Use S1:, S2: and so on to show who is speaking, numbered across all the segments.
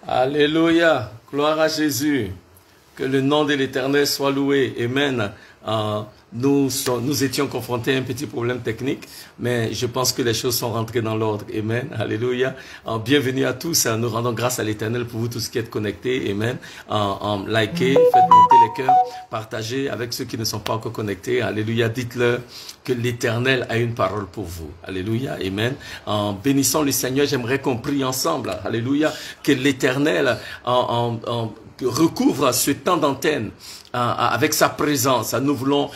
S1: Alléluia. Gloire à Jésus. Que le nom de l'Éternel soit loué. Amen. Nous étions confrontés à un petit problème technique, mais je pense que les choses sont rentrées dans l'ordre. Amen. Alléluia. Bienvenue à tous. Nous rendons grâce à l'Éternel pour vous tous qui êtes connectés. Amen. Likez, faites monter les cœurs, partagez avec ceux qui ne sont pas encore connectés. Alléluia. Dites-leur que l'Éternel a une parole pour vous. Alléluia. Amen. En bénissant le Seigneur, j'aimerais qu'on prie ensemble. Alléluia. Que l'Éternel recouvre ce temps d'antenne avec sa présence. Nous voulons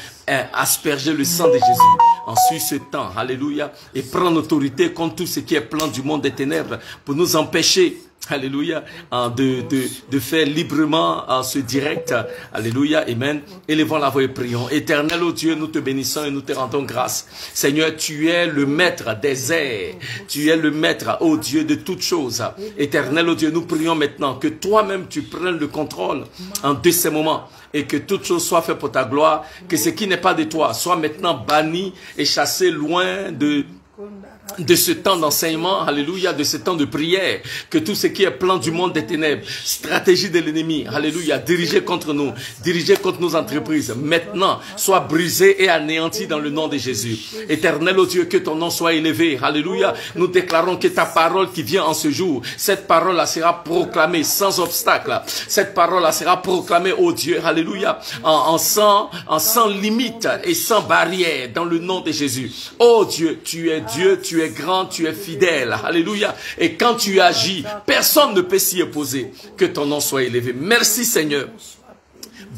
S1: asperger le sang de Jésus ensuite ce temps, alléluia, et prendre autorité contre tout ce qui est plan du monde des ténèbres pour nous empêcher, alléluia, de faire librement ce direct, alléluia, amen. Élevons la voix et prions. Éternel, ô Dieu, nous te bénissons et nous te rendons grâce. Seigneur, tu es le maître des airs, tu es le maître, ô Dieu, de toutes choses. Éternel, ô Dieu, nous prions maintenant que toi-même tu prennes le contrôle de ces moments et que toute chose soit faite pour ta gloire, que ce qui n'est pas de toi soit maintenant banni et chassé loin de ce temps d'enseignement, alléluia, de ce temps de prière, que tout ce qui est plan du monde des ténèbres, stratégie de l'ennemi, alléluia, dirigé contre nous, dirigé contre nos entreprises, maintenant, soit brisé et anéanti dans le nom de Jésus. Éternel, ô Dieu, que ton nom soit élevé, alléluia. Nous déclarons que ta parole qui vient en ce jour, cette parole-là sera proclamée sans obstacle, cette parole-là sera proclamée, ô Dieu, alléluia, sans limite et sans barrière, dans le nom de Jésus. Ô Dieu, tu es grand, tu es fidèle, alléluia, et quand tu agis, personne ne peut s'y opposer. Que ton nom soit élevé. Merci Seigneur.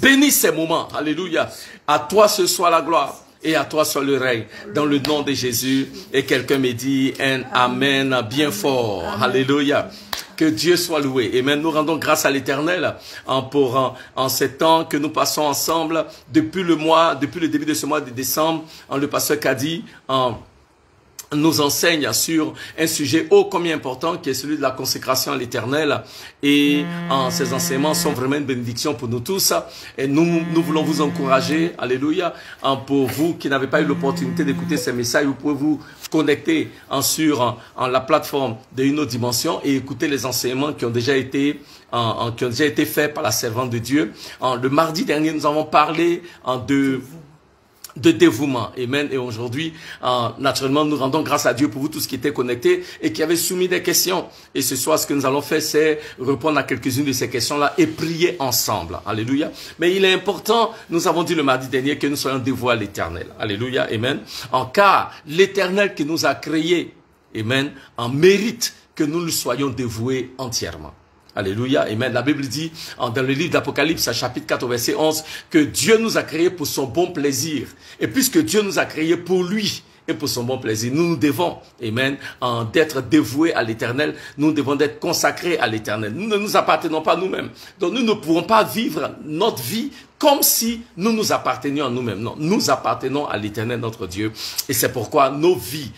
S1: Bénis ces moments, alléluia. À toi ce soit la gloire et à toi soit le règne, dans le nom de Jésus. Et quelqu'un me dit un amen bien fort, alléluia. Que Dieu soit loué. Amen. Nous rendons grâce à l'Éternel en ces temps que nous passons ensemble depuis le début de ce mois de décembre. Le pasteur Kadi nous enseigne sur un sujet ô combien important qui est celui de la consécration à l'Éternel, et ces enseignements sont vraiment une bénédiction pour nous tous, et nous voulons vous encourager, alléluia. Pour vous qui n'avez pas eu l'opportunité d'écouter ces messages, vous pouvez vous connecter sur la plateforme de Une Autre Dimension et écouter les enseignements qui ont déjà été faits par la servante de Dieu. Le mardi dernier, nous avons parlé de dévouement. Amen. Et aujourd'hui, naturellement, nous rendons grâce à Dieu pour vous tous qui étaient connectés et qui avaient soumis des questions. Et ce soir, ce que nous allons faire, c'est répondre à quelques-unes de ces questions-là et prier ensemble. Alléluia. Mais il est important, nous avons dit le mardi dernier, que nous soyons dévoués à l'Éternel. Alléluia. Amen. Car l'Éternel qui nous a créés, amen, en mérite que nous le soyons dévoués entièrement. Alléluia, amen. La Bible dit dans le livre d'Apocalypse, chapitre 4, verset 11, que Dieu nous a créés pour son bon plaisir. Et puisque Dieu nous a créés pour lui et pour son bon plaisir, nous devons, amen, d'être dévoués à l'Éternel. Nous devons d'être consacrés à l'Éternel. Nous ne nous appartenons pas nous-mêmes. Donc nous ne pourrons pas vivre notre vie comme si nous nous appartenions à nous-mêmes. Non, nous appartenons à l'Éternel, notre Dieu. Et c'est pourquoi nos vies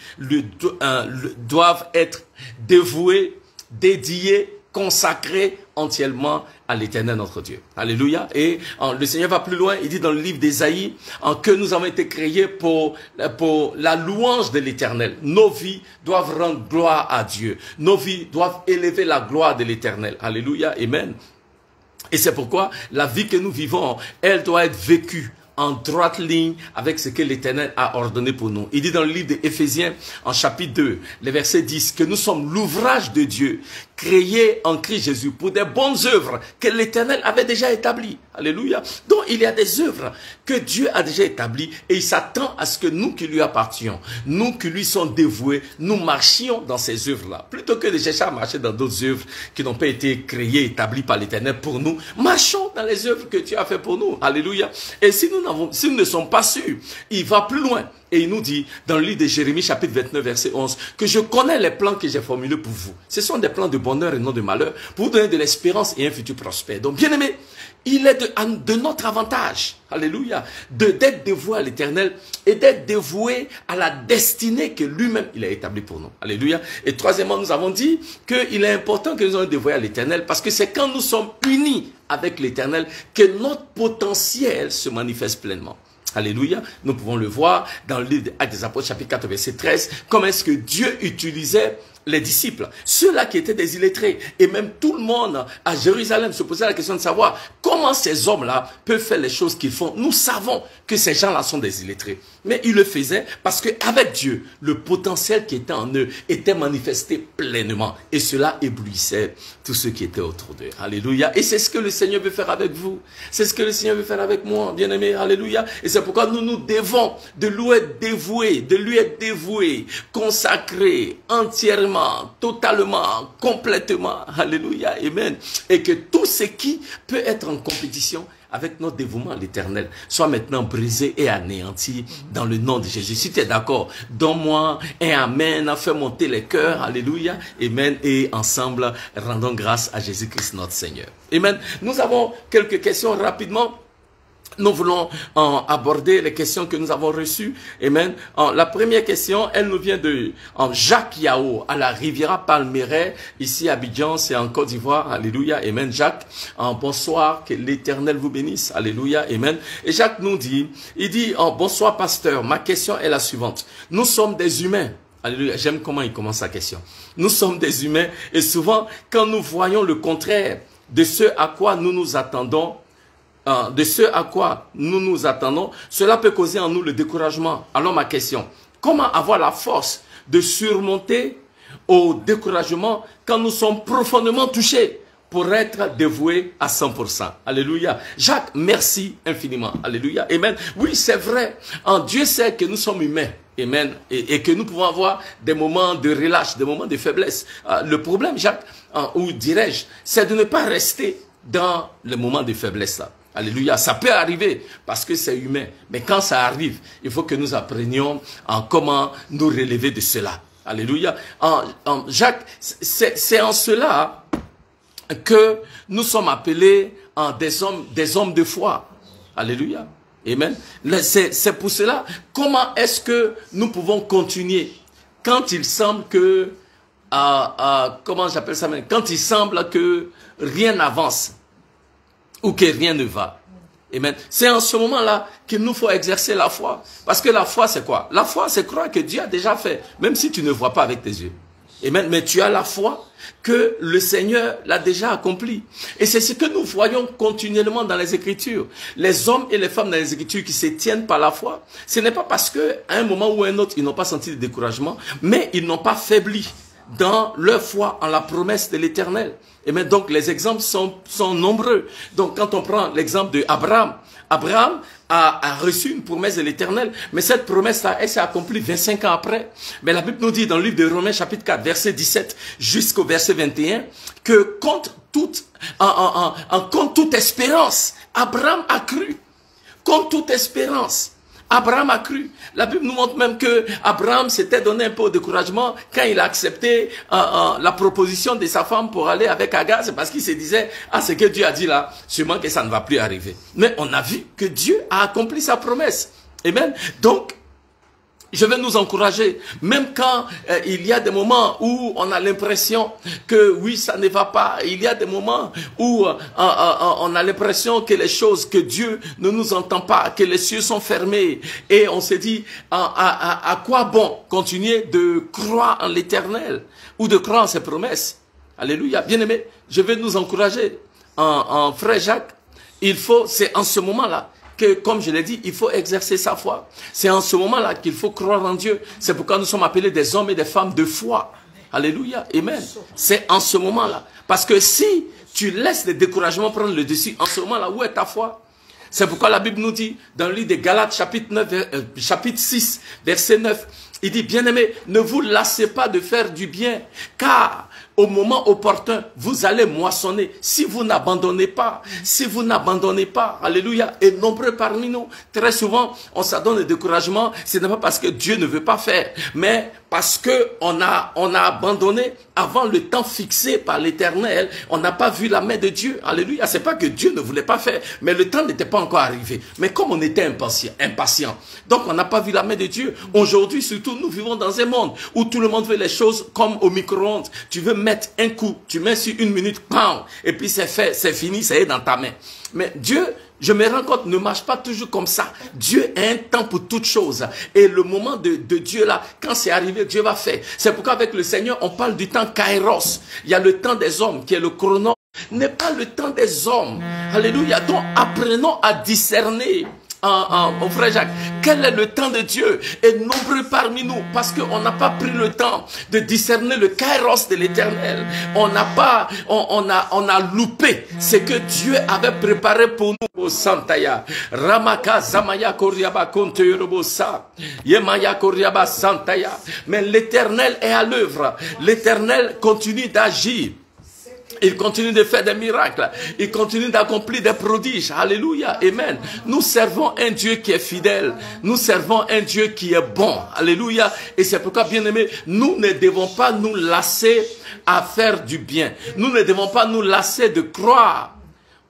S1: doivent être dévouées, dédiées, consacré entièrement à l'Éternel notre Dieu. Alléluia. Et le Seigneur va plus loin, il dit dans le livre d'Ésaïe que nous avons été créés pour la louange de l'Éternel. Nos vies doivent rendre gloire à Dieu. Nos vies doivent élever la gloire de l'Éternel. Alléluia. Amen. Et c'est pourquoi la vie que nous vivons, elle doit être vécue en droite ligne avec ce que l'Éternel a ordonné pour nous. Il dit dans le livre d'Éphésiens, en chapitre 2, le verset 10, que nous sommes l'ouvrage de Dieu, créé en Christ Jésus pour des bonnes œuvres que l'Éternel avait déjà établies. Alléluia. Donc il y a des œuvres que Dieu a déjà établies et il s'attend à ce que nous qui lui appartions, nous qui lui sommes dévoués, nous marchions dans ces œuvres-là. Plutôt que de chercher à marcher dans d'autres œuvres qui n'ont pas été créées, établies par l'Éternel pour nous, marchons dans les œuvres que Dieu a fait pour nous. Alléluia. Et si nous ne sommes pas sûrs, il va plus loin. Et il nous dit, dans le livre de Jérémie, chapitre 29, verset 11, que je connais les plans que j'ai formulés pour vous. Ce sont des plans de bonheur et non de malheur, pour vous donner de l'espérance et un futur prospère. Donc, bien aimé, il est de notre avantage, alléluia, d'être dévoué à l'Éternel et d'être dévoué à la destinée que lui-même, il a établie pour nous. Alléluia. Et troisièmement, nous avons dit qu'il est important que nous soyons dévoués à l'Éternel parce que c'est quand nous sommes unis avec l'Éternel que notre potentiel se manifeste pleinement. Alléluia. Nous pouvons le voir dans le livre des Actes des Apôtres, chapitre 4, verset 13. Comment est-ce que Dieu utilisait les disciples, ceux-là qui étaient des illettrés, et même tout le monde à Jérusalem se posait la question de savoir comment ces hommes-là peuvent faire les choses qu'ils font. Nous savons que ces gens-là sont des illettrés. Mais ils le faisaient parce qu'avec Dieu, le potentiel qui était en eux était manifesté pleinement. Et cela éblouissait tous ceux qui étaient autour d'eux. Alléluia. Et c'est ce que le Seigneur veut faire avec vous. C'est ce que le Seigneur veut faire avec moi, bien-aimé. Alléluia. Et c'est pourquoi nous nous devons de lui être dévoués, consacrés entièrement, totalement, complètement. Alléluia. Amen. Et que tout ce qui peut être en compétition avec notre dévouement à l'Éternel, soit maintenant brisé et anéanti dans le nom de Jésus. Si tu es d'accord, donne-moi un amen, fais monter les cœurs, alléluia, amen, et ensemble, rendons grâce à Jésus-Christ notre Seigneur. Amen. Nous avons quelques questions rapidement. Nous voulons aborder les questions que nous avons reçues. Amen. La première question, elle nous vient de Jacques Yao, à la Riviera Palmeraie, ici à Abidjan, c'est en Côte d'Ivoire. Alléluia. Amen. Jacques, bonsoir, que l'Éternel vous bénisse. Alléluia. Amen. Et Jacques nous dit, il dit, bonsoir pasteur, ma question est la suivante. Nous sommes des humains. Alléluia. J'aime comment il commence sa question. Nous sommes des humains et souvent, quand nous voyons le contraire de ce à quoi nous nous attendons, cela peut causer en nous le découragement. Alors ma question, comment avoir la force de surmonter au découragement quand nous sommes profondément touchés pour être dévoués à 100%. Alléluia. Jacques, merci infiniment. Alléluia. Amen. Oui, c'est vrai. Dieu sait que nous sommes humains. Amen. Et que nous pouvons avoir des moments de relâche, des moments de faiblesse. Le problème, Jacques, ou dirais-je, c'est de ne pas rester dans le moment de faiblesse là. Alléluia, ça peut arriver parce que c'est humain. Mais quand ça arrive, il faut que nous apprenions comment nous relever de cela. Alléluia. Jacques, c'est en cela que nous sommes appelés des hommes de foi. Alléluia. Amen. C'est pour cela, comment est-ce que nous pouvons continuer quand il semble que, comment j'appelle ça, quand il semble que rien n'avance ou que rien ne va. Amen. C'est en ce moment-là qu'il nous faut exercer la foi. Parce que la foi, c'est quoi? La foi, c'est croire que Dieu a déjà fait, même si tu ne vois pas avec tes yeux. Amen. Mais tu as la foi que le Seigneur l'a déjà accompli. Et c'est ce que nous voyons continuellement dans les Écritures. Les hommes et les femmes dans les Écritures qui se tiennent par la foi, ce n'est pas parce qu'à un moment ou à un autre, ils n'ont pas senti de découragement, mais ils n'ont pas faibli dans leur foi en la promesse de l'Éternel. Et mais donc les exemples sont nombreux. Donc quand on prend l'exemple de Abraham, Abraham a reçu une promesse de l'Éternel, mais cette promesse-là, elle s'est accomplie 25 ans après. Mais la Bible nous dit dans le livre de Romains chapitre 4, verset 17 jusqu'au verset 21, que contre toute espérance, Abraham a cru. Contre toute espérance, Abraham a cru. La Bible nous montre même que Abraham s'était donné un peu au découragement quand il a accepté la proposition de sa femme pour aller avec Agar. C'est parce qu'il se disait, ce que Dieu a dit là, sûrement que ça ne va plus arriver. Mais on a vu que Dieu a accompli sa promesse. Amen. Donc, je vais nous encourager, même quand il y a des moments où on a l'impression que oui, ça ne va pas. Il y a des moments où on a l'impression que les choses, que Dieu ne nous entend pas, que les cieux sont fermés. Et on se dit, à quoi bon continuer de croire en l'Éternel ou de croire en ses promesses? Alléluia. Bien-aimé, je vais nous encourager. Frère Jacques, c'est en ce moment-là que, comme je l'ai dit, il faut exercer sa foi. C'est en ce moment-là qu'il faut croire en Dieu. C'est pourquoi nous sommes appelés des hommes et des femmes de foi. Alléluia. Amen. C'est en ce moment-là. Parce que si tu laisses le découragement prendre le dessus, en ce moment-là, où est ta foi? C'est pourquoi la Bible nous dit, dans le livre de Galates, chapitre 6, verset 9, il dit, bien-aimés, ne vous lassez pas de faire du bien, car au moment opportun, vous allez moissonner. Si vous n'abandonnez pas, alléluia. Et nombreux parmi nous, très souvent, on s'adonne au découragement. Ce n'est pas parce que Dieu ne veut pas faire, mais parce que on a abandonné avant le temps fixé par l'Éternel. On n'a pas vu la main de Dieu. Alléluia. C'est pas que Dieu ne voulait pas faire, mais le temps n'était pas encore arrivé. Mais comme on était impatient, donc on n'a pas vu la main de Dieu. Aujourd'hui, surtout, nous vivons dans un monde où tout le monde veut les choses comme au micro-ondes. Tu veux mettre un coup, tu mets sur 1 minute, pam, et puis c'est fait, c'est fini, ça est dans ta main. Mais Dieu, je me rends compte, ne marche pas toujours comme ça. Dieu a un temps pour toutes choses. Et le moment de Dieu là, quand c'est arrivé, Dieu va faire. C'est pourquoi avec le Seigneur, on parle du temps kairos. Il y a le temps des hommes qui est le chrono. N'est pas le temps des hommes. Alléluia. Donc apprenons à discerner. Mon frère Jacques, quel est le temps de Dieu? Et nombreux parmi nous, parce qu'on n'a pas pris le temps de discerner le kairos de l'Éternel. On a loupé ce que Dieu avait préparé pour nous. Santaya, Ramaka Zamaya Koriaba Konterobosa, Yemaya Koriaba Santaya. Mais l'Éternel est à l'œuvre. L'Éternel continue d'agir. Il continue de faire des miracles. Il continue d'accomplir des prodiges. Alléluia. Amen. Nous servons un Dieu qui est fidèle. Nous servons un Dieu qui est bon. Alléluia. Et c'est pourquoi, bien aimés, nous ne devons pas nous lasser à faire du bien. Nous ne devons pas nous lasser de croire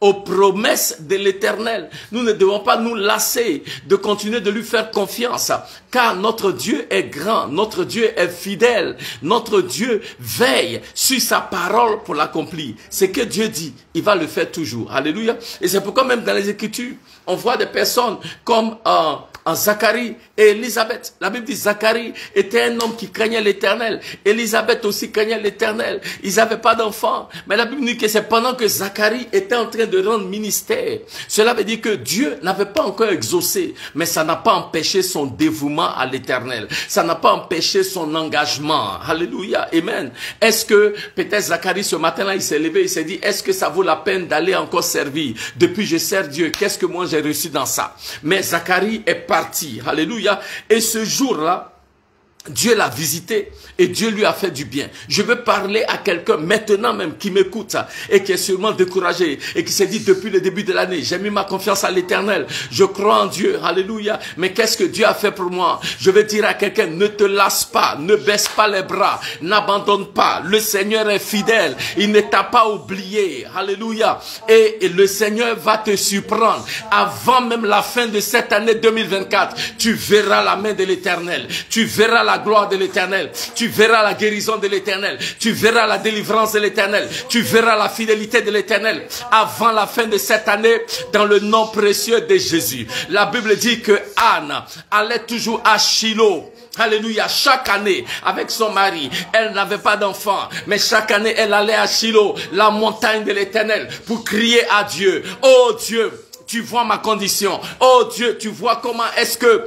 S1: aux promesses de l'Éternel. Nous ne devons pas nous lasser de continuer de lui faire confiance, car notre Dieu est grand, notre Dieu est fidèle, notre Dieu veille sur sa parole pour l'accomplir. Ce que Dieu dit, il va le faire toujours. Alléluia. Et c'est pourquoi même dans les Écritures, on voit des personnes comme Zacharie et Élisabeth. La Bible dit Zacharie était un homme qui craignait l'Éternel. Élisabeth aussi craignait l'Éternel. Ils n'avaient pas d'enfants. Mais la Bible dit que c'est pendant que Zacharie était en train de rendre ministère. Cela veut dire que Dieu n'avait pas encore exaucé. Mais ça n'a pas empêché son dévouement à l'Éternel. Ça n'a pas empêché son engagement. Alléluia. Amen. Est-ce que peut-être Zacharie ce matin-là, il s'est levé, il s'est dit, est-ce que ça vaut la peine d'aller encore servir? Depuis je sers Dieu, qu'est-ce que moi j'ai reçu dans ça? Mais Zacharie est parti. Alléluia. Et ce jour-là, Dieu l'a visité et Dieu lui a fait du bien. Je veux parler à quelqu'un maintenant même qui m'écoute et qui est sûrement découragé et qui s'est dit depuis le début de l'année, j'ai mis ma confiance à l'Éternel, je crois en Dieu, alléluia, mais qu'est-ce que Dieu a fait pour moi? Je veux dire à quelqu'un, ne te lasse pas, ne baisse pas les bras, n'abandonne pas, le Seigneur est fidèle, il ne t'a pas oublié, alléluia, et le Seigneur va te surprendre avant même la fin de cette année 2024, tu verras la main de l'Éternel, tu verras la gloire de l'Éternel, tu verras la guérison de l'Éternel, tu verras la délivrance de l'Éternel, tu verras la fidélité de l'Éternel avant la fin de cette année dans le nom précieux de Jésus. La Bible dit que Anne allait toujours à Shiloh. Alléluia, chaque année, avec son mari, elle n'avait pas d'enfant, mais chaque année, elle allait à Shiloh, la montagne de l'Éternel, pour crier à Dieu. Oh Dieu, tu vois ma condition. Oh Dieu, tu vois comment est-ce que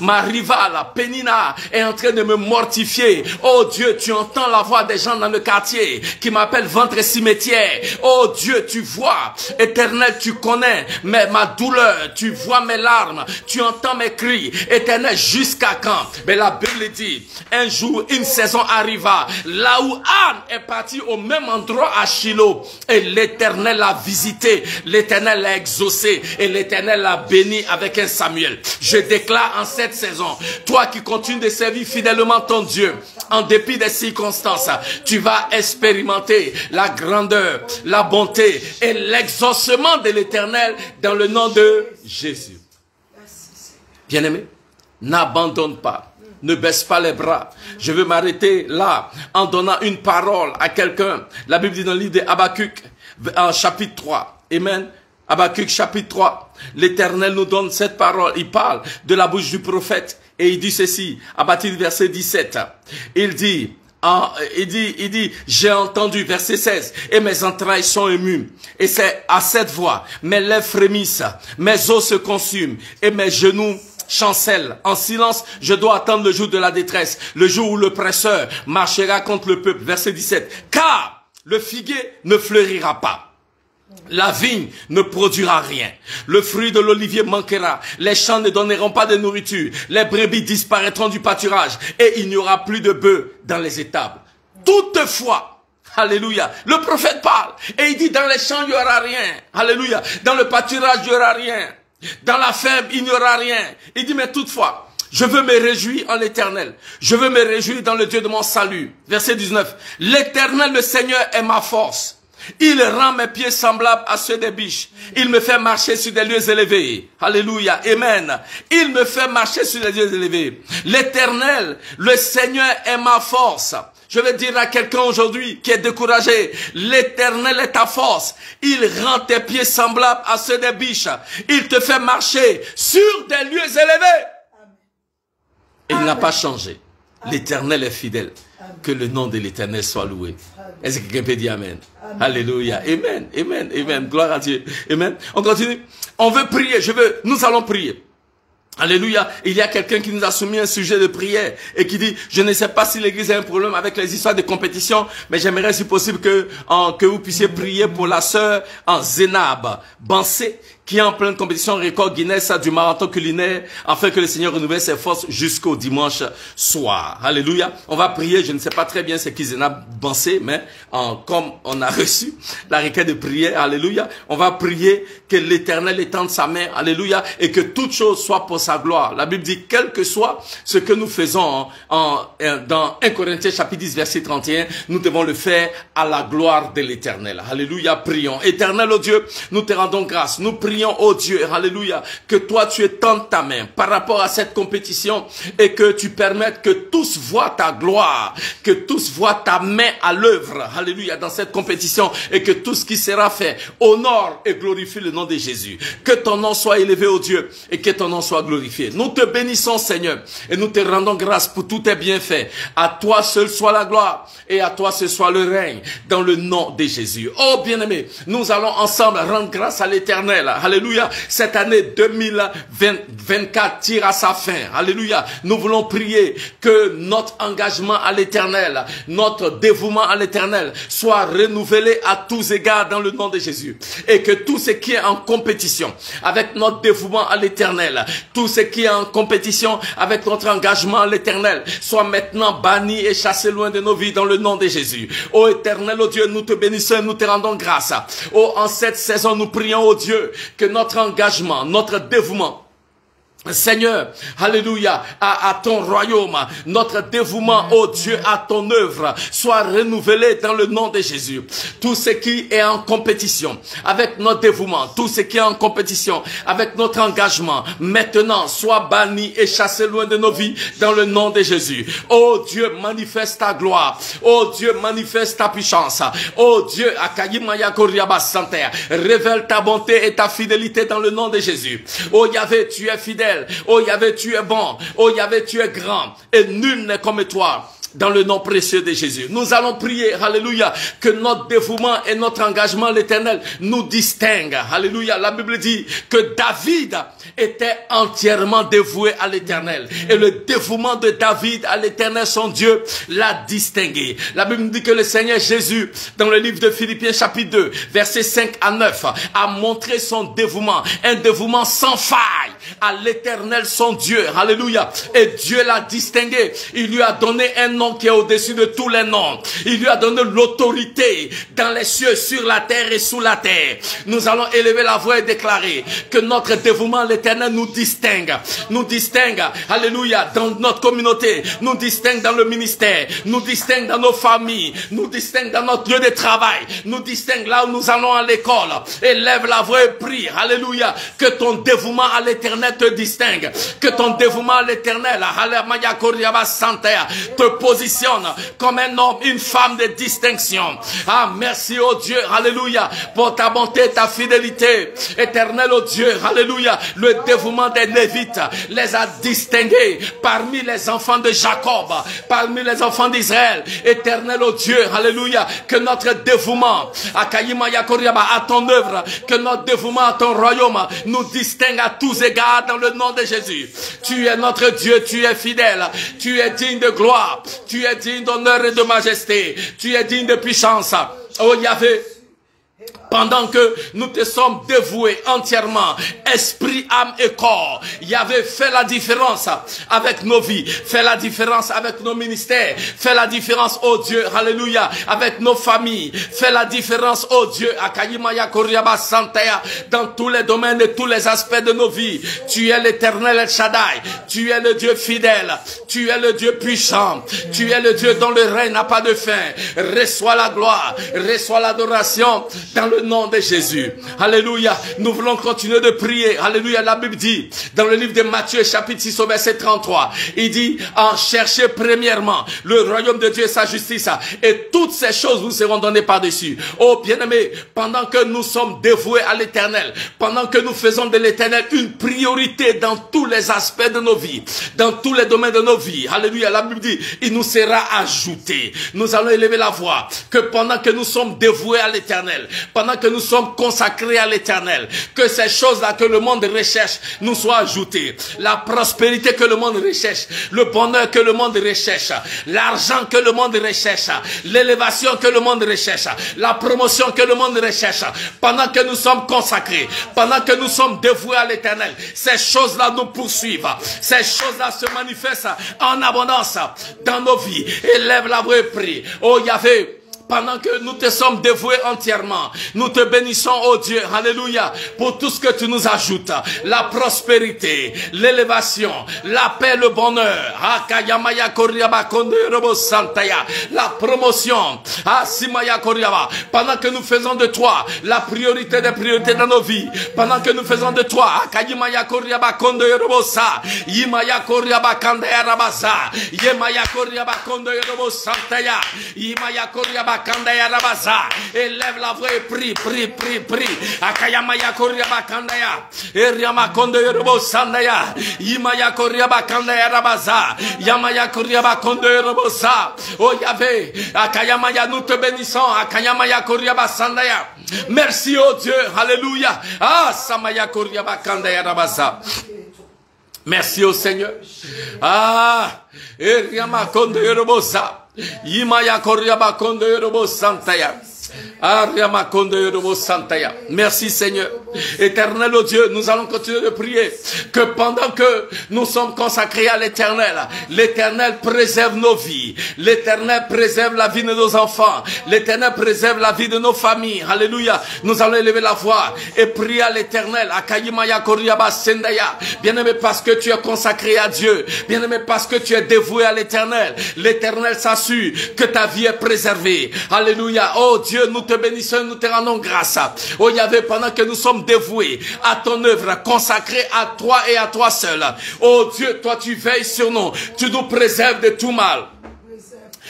S1: ma rivale, Pénina, est en train de me mortifier. Oh Dieu, tu entends la voix des gens dans le quartier qui m'appellent ventre cimetière. Oh Dieu, tu vois, Éternel, tu connais ma douleur, tu vois mes larmes, tu entends mes cris. Éternel, jusqu'à quand? Mais la Bible dit, un jour, une saison arriva, là où Anne est partie au même endroit à Shiloh, et l'Éternel l'a visité, l'Éternel l'a exaucé et l'Éternel l'a béni avec un Samuel. Je déclare en cette saison, toi qui continues de servir fidèlement ton Dieu, en dépit des circonstances, tu vas expérimenter la grandeur, la bonté et l'exaucement de l'Éternel dans le nom de Jésus. Bien-aimé, n'abandonne pas. Ne baisse pas les bras. Je veux m'arrêter là en donnant une parole à quelqu'un. La Bible dit dans le livre de Habakkuk, en chapitre 3. Amen. Habakkuk chapitre 3, l'Éternel nous donne cette parole, il parle de la bouche du prophète et il dit ceci, à partir du verset 17, il dit, j'ai entendu, verset 16, et mes entrailles sont émues, et c'est à cette voix, mes lèvres frémissent, mes os se consument, et mes genoux chancelle. En silence, je dois attendre le jour de la détresse, le jour où le presseur marchera contre le peuple, verset 17, car le figuier ne fleurira pas. La vigne ne produira rien. Le fruit de l'olivier manquera. Les champs ne donneront pas de nourriture. Les brebis disparaîtront du pâturage. Et il n'y aura plus de bœufs dans les étables. Toutefois, alléluia, le prophète parle. Et il dit, dans les champs, il n'y aura rien. Alléluia. Dans le pâturage, il n'y aura rien. Dans la ferme, il n'y aura rien. Il dit, mais toutefois, je veux me réjouir en l'Éternel. Je veux me réjouir dans le Dieu de mon salut. Verset 19. L'Éternel, le Seigneur, est ma force. Il rend mes pieds semblables à ceux des biches. Il me fait marcher sur des lieux élevés. Alléluia. Amen. Il me fait marcher sur des lieux élevés. L'Éternel, le Seigneur est ma force. Je vais dire à quelqu'un aujourd'hui qui est découragé, l'Éternel est ta force. Il rend tes pieds semblables à ceux des biches. Il te fait marcher sur des lieux élevés. Et il n'a pas changé. L'Éternel est fidèle. Que le nom de l'Éternel soit loué. Est-ce que quelqu'un peut dire Amen? Alléluia. Amen. Amen. Amen. Gloire à Dieu. Amen. On continue. On veut prier. Nous allons prier. Alléluia. Il y a quelqu'un qui nous a soumis un sujet de prière et qui dit, je ne sais pas si l'église a un problème avec les histoires de compétition, mais j'aimerais si possible que vous puissiez prier pour la sœur en Zénab Bansé, qui est en pleine compétition record Guinness du marathon culinaire, afin que le Seigneur renouvelle ses forces jusqu'au dimanche soir. Alléluia. On va prier, je ne sais pas très bien ce qui Zénab Bansé, mais comme on a reçu la requête de prière, alléluia, on va prier que l'Éternel étende sa main, alléluia, et que toute chose soit pour sa gloire. La Bible dit, quel que soit ce que nous faisons dans 1 Corinthiens chapitre 10 verset 31, nous devons le faire à la gloire de l'Éternel. Alléluia, prions. Éternel, oh Dieu, nous te rendons grâce. Nous prions, oh Dieu, alléluia, que toi tu étendes ta main par rapport à cette compétition et que tu permettes que tous voient ta gloire, que tous voient ta main à l'œuvre, alléluia, dans cette compétition et que tout ce qui sera fait honore et glorifie le nom de Jésus. Que ton nom soit élevé, oh Dieu, et que ton nom soit glorifié. Nous te bénissons, Seigneur, et nous te rendons grâce pour tous tes bienfaits. À toi seul soit la gloire et à toi seul soit le règne dans le nom de Jésus. Oh bien-aimé, nous allons ensemble rendre grâce à l'Éternel. Alléluia. Cette année 2024 tire à sa fin. Alléluia. Nous voulons prier que notre engagement à l'Éternel, notre dévouement à l'Éternel soit renouvelé à tous égards dans le nom de Jésus. Et que tout ce qui est en compétition avec notre dévouement à l'Éternel, tout ce qui est en compétition avec notre engagement à l'Éternel soit maintenant banni et chassé loin de nos vies dans le nom de Jésus. Ô Éternel, ô Dieu, nous te bénissons, nous te rendons grâce. Oh, en cette saison, nous prions, ô Dieu, que notre engagement, notre dévouement, Seigneur, alléluia, à ton royaume, notre dévouement, oh Dieu, à ton œuvre, soit renouvelé dans le nom de Jésus. Tout ce qui est en compétition avec notre dévouement, tout ce qui est en compétition avec notre engagement, maintenant, soit banni et chassé loin de nos vies dans le nom de Jésus. Oh Dieu, manifeste ta gloire. Oh Dieu, manifeste ta puissance. Oh Dieu, révèle ta bonté et ta fidélité dans le nom de Jésus. Oh Yahvé, tu es fidèle. Oh Yahvé, tu es bon. Oh Yahvé, tu es grand. Et nul n'est comme toi. Dans le nom précieux de Jésus. Nous allons prier, alléluia, que notre dévouement et notre engagement à l'Éternel nous distinguent. Alléluia. La Bible dit que David était entièrement dévoué à l'Éternel. Et le dévouement de David à l'Éternel, son Dieu, l'a distingué. La Bible dit que le Seigneur Jésus, dans le livre de Philippiens chapitre 2, versets 5 à 9, a montré son dévouement, un dévouement sans faille à l'Éternel, son Dieu. Alléluia. Et Dieu l'a distingué. Il lui a donné un nom qui est au-dessus de tous les noms. Il lui a donné l'autorité dans les cieux, sur la terre et sous la terre. Nous allons élever la voix et déclarer que notre dévouement à l'Éternel nous distingue. Nous distingue, alléluia, dans notre communauté. Nous distingue dans le ministère. Nous distingue dans nos familles. Nous distingue dans notre lieu de travail. Nous distingue là où nous allons à l'école. Élève la voix et prie, alléluia, que ton dévouement à l'Éternel te distingue. Que ton dévouement à l'Éternel, te positionne comme un homme, une femme de distinction. Ah, merci, oh Dieu, alléluia, pour ta bonté, ta fidélité. Éternel, oh Dieu, alléluia, le dévouement des Lévites les a distingués parmi les enfants de Jacob, parmi les enfants d'Israël. Éternel, oh Dieu, alléluia, que notre dévouement à ton œuvre, que notre dévouement à ton royaume nous distingue à tous égards dans le nom de Jésus. Tu es notre Dieu, tu es fidèle, tu es digne de gloire, tu es digne d'honneur et de majesté, tu es digne de puissance. Oh Yahvé, pendant que nous te sommes dévoués entièrement, esprit, âme et corps, Yahvé, fait la différence avec nos vies, fait la différence avec nos ministères, fait la différence, oh Dieu, alléluia, avec nos familles, fait la différence, oh Dieu, dans tous les domaines et tous les aspects de nos vies. Tu es l'Éternel El Shaddai, tu es le Dieu fidèle, tu es le Dieu puissant, tu es le Dieu dont le règne n'a pas de fin. Reçois la gloire, reçois l'adoration dans le nom de Jésus. Alléluia. Nous voulons continuer de prier. Alléluia. La Bible dit, dans le livre de Matthieu, chapitre 6, au verset 33, il dit, en cherchez premièrement le royaume de Dieu et sa justice, et toutes ces choses vous seront données par-dessus. Oh, bien-aimés, pendant que nous sommes dévoués à l'Éternel, pendant que nous faisons de l'Éternel une priorité dans tous les aspects de nos vies, dans tous les domaines de nos vies, alléluia, la Bible dit, il nous sera ajouté. Nous allons élever la voix, que pendant que nous sommes dévoués à l'Éternel, pendant que nous sommes consacrés à l'Éternel, que ces choses-là que le monde recherche nous soient ajoutées. La prospérité que le monde recherche, le bonheur que le monde recherche, l'argent que le monde recherche, l'élévation que le monde recherche, la promotion que le monde recherche, pendant que nous sommes consacrés, pendant que nous sommes dévoués à l'Éternel, ces choses-là nous poursuivent, ces choses-là se manifestent en abondance dans nos vies. Élève la voix et prie. Oh Yahvé, pendant que nous te sommes dévoués entièrement, nous te bénissons, oh Dieu, alléluia, pour tout ce que tu nous ajoutes, la prospérité, l'élévation, la paix, le bonheur, la promotion, pendant que nous faisons de toi la priorité des priorités dans nos vies, pendant que nous faisons de toi, Kandaya Rabaza, élève la voix et prie. Akayamaya Koriaba Kandaya, Eriama Kondo Yorubo Sandaya, Yimaya Koriaba Kandaya Rabaza, Yamaya Koriaba Kondo Yorubosa. Oh Yahvé, Akayamaya, nous te bénissons, Akayamaya Koriaba Sandaya. Merci, oh Dieu, alléluia. Ah, Samaya Koriaba Kandaya Rabaza. Merci au Seigneur. Ah, Eriama Kondo Yorubosa. Yimaya Koriaba Kondo Yorubo Santaya. Merci Seigneur. Éternel oh Dieu, nous allons continuer de prier que pendant que nous sommes consacrés à l'Éternel, l'Éternel préserve nos vies, l'Éternel préserve la vie de nos enfants, l'Éternel préserve la vie de nos familles. Alléluia. Nous allons élever la voix et prier à l'Éternel. Bien-aimé, parce que tu es consacré à Dieu, bien-aimé, parce que tu es dévoué à l'Éternel, l'Éternel s'assure que ta vie est préservée. Alléluia. Oh Dieu, nous te bénissons, nous te rendons grâce. Oh Yahvé, pendant que nous sommes dévoués à ton œuvre, consacrés à toi et à toi seul. Oh Dieu, toi tu veilles sur nous, tu nous préserves de tout mal.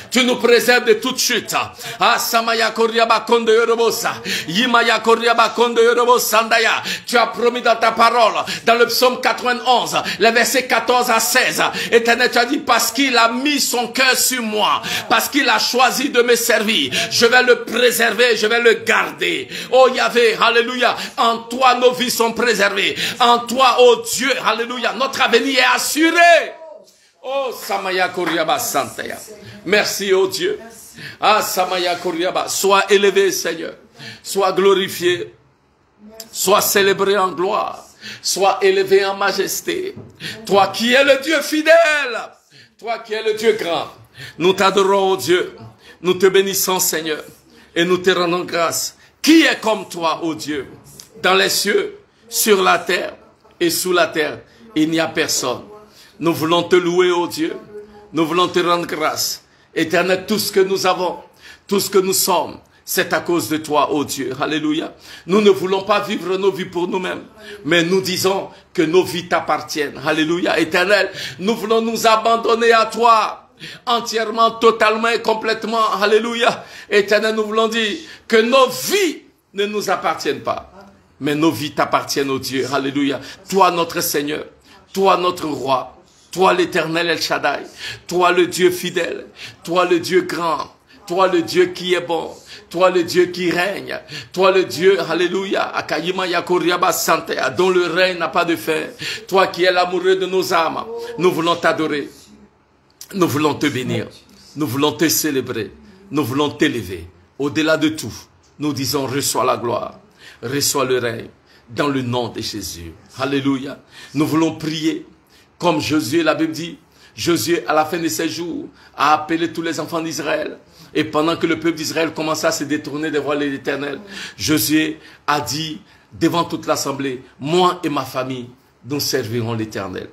S1: Tu nous préserves de toute chute. Ah, Samaya Koriaba Kondo Yorobosa. Yimaya Koriaba Kondo Yorobosandaya. Tu as promis dans ta parole, dans le psaume 91, les versets 14 à 16. Éternel, tu as dit, parce qu'il a mis son cœur sur moi, parce qu'il a choisi de me servir, je vais le préserver, je vais le garder. Oh Yahvé, alléluia. En toi, nos vies sont préservées. En toi, oh Dieu, alléluia, notre avenir est assuré. Oh, Samaya Koriaba Santaya. Merci, oh Dieu. Ah, Samaya Koriaba. Sois élevé, Seigneur. Sois glorifié. Sois célébré en gloire. Sois élevé en majesté. Toi qui es le Dieu fidèle. Toi qui es le Dieu grand. Nous t'adorons, oh Dieu. Nous te bénissons, Seigneur. Et nous te rendons grâce. Qui est comme toi, oh Dieu? Dans les cieux, sur la terre et sous la terre, il n'y a personne. Nous voulons te louer, ô Dieu. Nous voulons te rendre grâce. Éternel, tout ce que nous avons, tout ce que nous sommes, c'est à cause de toi, ô Dieu. Alléluia. Nous ne voulons pas vivre nos vies pour nous-mêmes, mais nous disons que nos vies t'appartiennent. Alléluia. Éternel, nous voulons nous abandonner à toi, entièrement, totalement et complètement. Alléluia. Éternel, nous voulons dire que nos vies ne nous appartiennent pas, mais nos vies t'appartiennent, ô Dieu. Alléluia. Toi, notre Seigneur. Toi, notre roi. Toi l'Éternel El Shaddai, toi le Dieu fidèle, toi le Dieu grand, toi le Dieu qui est bon, toi le Dieu qui règne, toi le Dieu, alléluia, Akayima Yakoriaba Santea, dont le règne n'a pas de fin, toi qui es l'amoureux de nos âmes, nous voulons t'adorer, nous voulons te bénir, nous voulons te célébrer, nous voulons t'élever, au-delà de tout, nous disons reçois la gloire, reçois le règne, dans le nom de Jésus, alléluia, nous voulons prier, comme Josué, la Bible dit, Josué, à la fin de ses jours, a appelé tous les enfants d'Israël. Et pendant que le peuple d'Israël commençait à se détourner des voies de l'Éternel, Josué a dit devant toute l'assemblée, moi et ma famille, nous servirons l'Éternel.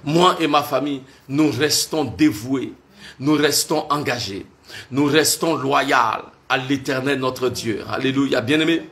S1: Moi et ma famille, nous restons dévoués, nous restons engagés, nous restons loyaux à l'Éternel notre Dieu. Alléluia. Bien-aimés,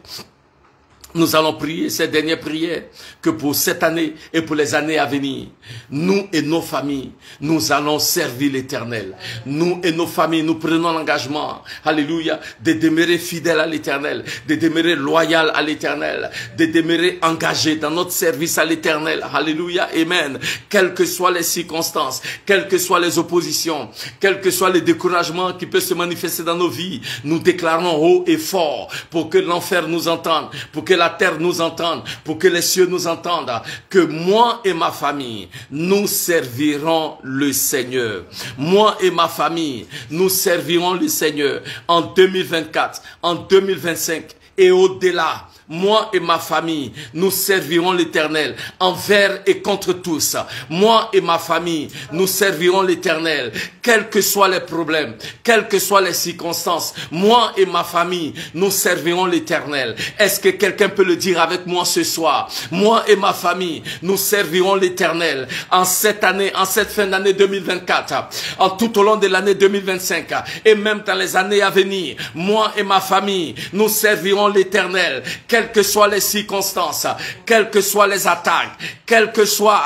S1: Nous allons prier cette dernière prière que pour cette année et pour les années à venir, nous et nos familles, nous allons servir l'Éternel. Nous et nos familles, nous prenons l'engagement, alléluia, de demeurer fidèles à l'Éternel, de demeurer loyal à l'Éternel, de demeurer engagés dans notre service à l'Éternel. Alléluia, amen. Quelles que soient les circonstances, quelles que soient les oppositions, quels que soient les découragements qui peuvent se manifester dans nos vies, nous déclarons haut et fort pour que l'enfer nous entende, pour que la terre nous entende, pour que les cieux nous entendent, que moi et ma famille, nous servirons le Seigneur. Moi et ma famille, nous servirons le Seigneur en 2024, en 2025 et au-delà. Moi et ma famille, nous servirons l'Éternel envers et contre tous. Moi et ma famille, nous servirons l'Éternel, quels que soient les problèmes, quelles que soient les circonstances. Moi et ma famille, nous servirons l'Éternel. Est-ce que quelqu'un peut le dire avec moi ce soir? Moi et ma famille, nous servirons l'Éternel en cette année, en cette fin d'année 2024, en tout au long de l'année 2025 et même dans les années à venir. Moi et ma famille, nous servirons l'Éternel. Quelles que soient les circonstances, quelles que soient les attaques, quelles que soient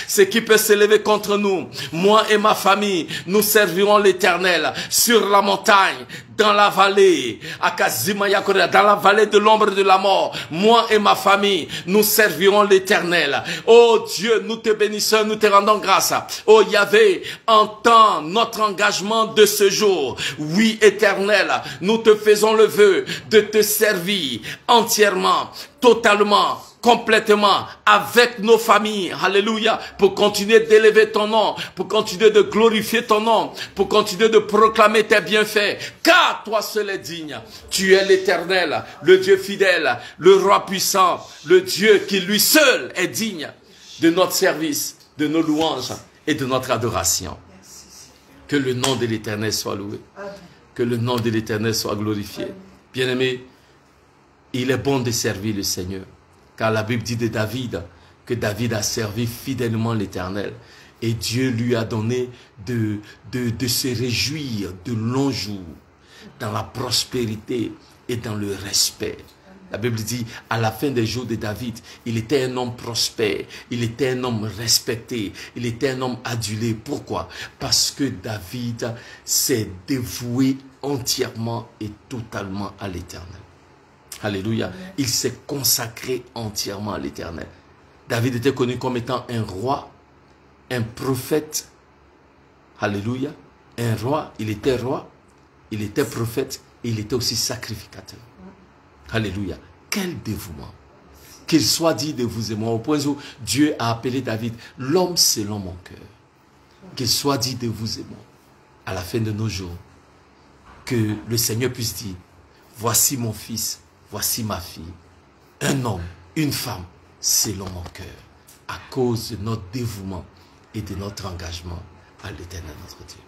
S1: ce qui peut s'élever contre nous, moi et ma famille, nous servirons l'Éternel sur la montagne, dans la vallée, dans la vallée de l'ombre de la mort. Moi et ma famille, nous servirons l'Éternel. Oh Dieu, nous te bénissons, nous te rendons grâce. Oh Yahvé, entends notre engagement de ce jour. Oui, Éternel, nous te faisons le vœu de te servir entièrement, totalement, complètement, avec nos familles, alléluia, pour continuer d'élever ton nom, pour continuer de glorifier ton nom, pour continuer de proclamer tes bienfaits, car toi seul es digne. Tu es l'Éternel, le Dieu fidèle, le roi puissant, le Dieu qui lui seul est digne de notre service, de nos louanges et de notre adoration. Que le nom de l'Éternel soit loué, que le nom de l'Éternel soit glorifié. Bien-aimés, il est bon de servir le Seigneur. Car la Bible dit de David que David a servi fidèlement l'Éternel. Et Dieu lui a donné de se réjouir de longs jours dans la prospérité et dans le respect. La Bible dit, à la fin des jours de David, il était un homme prospère, il était un homme respecté, il était un homme adulé. Pourquoi? Parce que David s'est dévoué entièrement et totalement à l'Éternel. Alléluia. Il s'est consacré entièrement à l'Éternel. David était connu comme étant un roi, un prophète. Alléluia. Un roi, il était prophète, et il était aussi sacrificateur. Alléluia. Quel dévouement. Qu'il soit dit de vous et moi, au point où Dieu a appelé David l'homme selon mon cœur. Qu'il soit dit de vous et moi, à la fin de nos jours, que le Seigneur puisse dire, voici mon fils, voici ma fille, un homme, une femme, selon mon cœur, à cause de notre dévouement et de notre engagement à l'Éternel notre Dieu.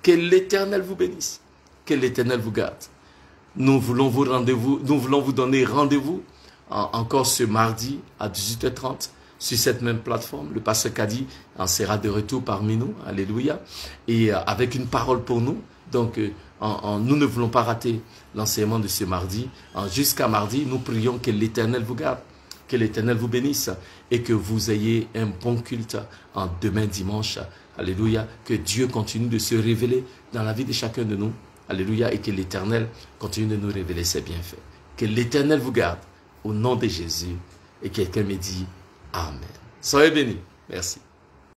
S1: Que l'Éternel vous bénisse, que l'Éternel vous garde. Nous voulons vous donner rendez-vous encore ce mardi à 18h30 sur cette même plateforme. Le pasteur Kadi en sera de retour parmi nous, alléluia, et avec une parole pour nous. Donc, nous ne voulons pas rater l'enseignement de ce mardi. Jusqu'à mardi, nous prions que l'Éternel vous garde, que l'Éternel vous bénisse et que vous ayez un bon culte demain dimanche. Alléluia. Que Dieu continue de se révéler dans la vie de chacun de nous. Alléluia. Et que l'Éternel continue de nous révéler ses bienfaits. Que l'Éternel vous garde au nom de Jésus. Et quelqu'un me dit Amen. Soyez bénis. Merci.